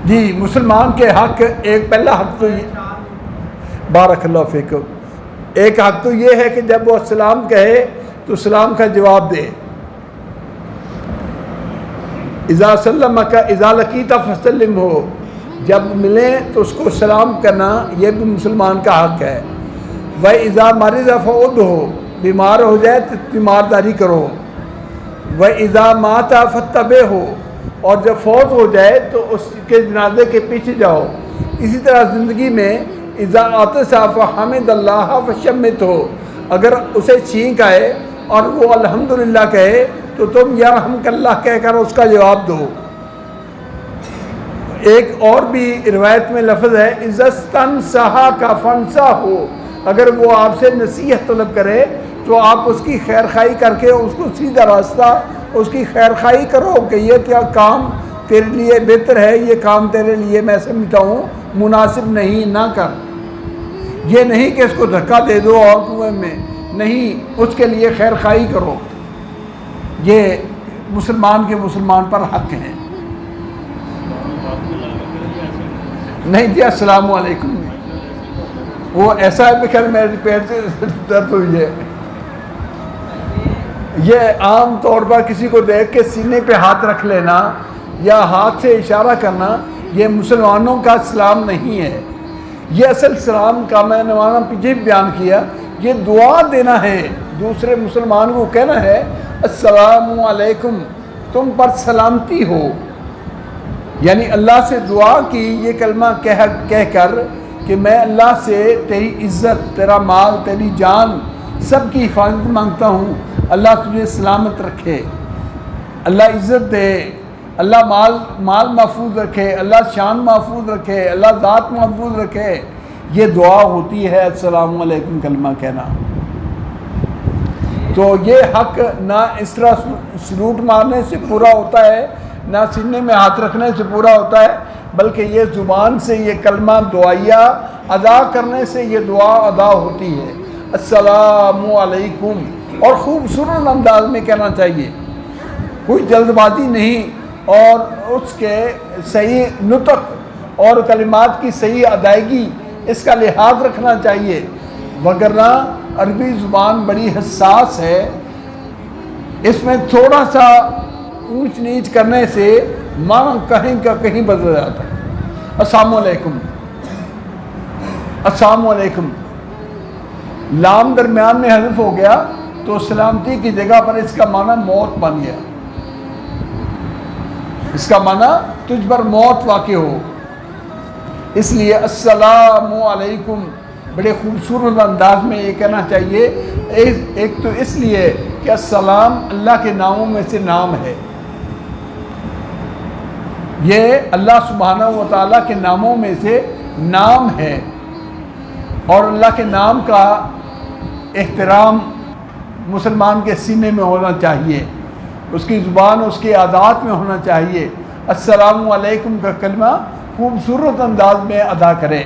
जी, मुसलमान के हक, एक पहला हक तो ये, बारकल्लाहु फीकुम, एक हक तो ये है कि जब वो सलाम कहे तो सलाम का जवाब दे। इज़ा सल्लम का इज़ा लकीता फसल्लिम हो, जब मिले तो उसको सलाम करना, ये भी मुसलमान का हक है। वह इज़ा मरिज़ा फ़उद हो, बीमार हो जाए तो तीमारदारी करो। वह इज़ा माता फत्तबे हो, और जब फौत हो जाए तो उसके जनाजे के पीछे जाओ। इसी तरह ज़िंदगी में इज़ा आतसा फ़हमिदल्लाह फ़शम्मित हो, अगर उसे छींक आए और वो अल्हम्दुलिल्लाह कहे तो तुम यरहमकल्लाह कहकर उसका जवाब दो। एक और भी रिवायत में लफ्ज़ है इज़्ज़तन सहा का फनसा हो, अगर वो आपसे नसीहत तलब करे तो आप उसकी खैर खाई करके उसको सीधा रास्ता, उसकी खैर खाई करो कि ये क्या काम तेरे लिए बेहतर है, ये काम तेरे लिए मैं समझता हूँ मुनासिब नहीं, ना कर। ये नहीं कि इसको धक्का दे दो और कुएं में, नहीं, उसके लिए खैर खाई करो। ये मुसलमान के मुसलमान पर हक हैं। नहीं जी, अस्सलाम वालेकुम, वो ऐसा है कि खैर मेरे पेट से दर्द हुई है। ये आम तौर पर किसी को देख के सीने पे हाथ रख लेना या हाथ से इशारा करना, ये मुसलमानों का सलाम नहीं है। ये असल सलाम का मैंने माना पीछे बयान किया, ये दुआ देना है, दूसरे मुसलमान को कहना है अस्सलामु अलैकुम, तुम पर सलामती हो, यानी अल्लाह से दुआ की, ये कलमा कह कर कि मैं अल्लाह से तेरी इज़्ज़त, तेरा माल, तेरी जान, सब की हिफाजत मांगता हूँ। अल्लाह तुझे सलामत रखे, अल्लाह इज़्ज़त दे, अल्लाह माल महफूज रखे, अल्लाह शान महफूज रखे, अल्लाह ज़ात महफूज रखे। ये दुआ होती है अस्सलामु अलैकुम कलमा कहना। तो ये हक ना इस तरह सलूट मारने से पूरा होता है, ना सीने में हाथ रखने से पूरा होता है, बल्कि ये ज़ुबान से ये कलमा दुआया अदा करने से ये दुआ अदा होती है अस्सलामु अलैकुम। और खूबसूरत अंदाज में कहना चाहिए, कोई जल्दबाजी नहीं, और उसके सही नुतक और कलिमात की सही अदायगी, इसका लिहाज रखना चाहिए, वगरना अरबी ज़ुबान बड़ी हसास है, इसमें थोड़ा सा ऊंच नीच करने से माना कहीं का कहीं बदल जाता है। अस्सलामु अलैकुम, अस्सलामु अलैकुम, लाम दरमियान में हज़फ हो गया तो सलामती की जगह पर इसका माना मौत बन गया, इसका माना तुझ पर मौत वाक़ई हो। इसलिए अस्सलामु अलैकुम बड़े खूबसूरत अंदाज में ये कहना चाहिए। एक तो इसलिए कि अस्सलाम अल्लाह के नामों में से नाम है, ये अल्लाह सुब्हानहू व तआला के नामों में से नाम है, और अल्लाह के नाम का एहतराम मुसलमान के सीने में होना चाहिए, उसकी ज़ुबान, उसके आदात में होना चाहिए। अस्सलामु अलैकुम का कलमा खूबसूरत अंदाज में अदा करें।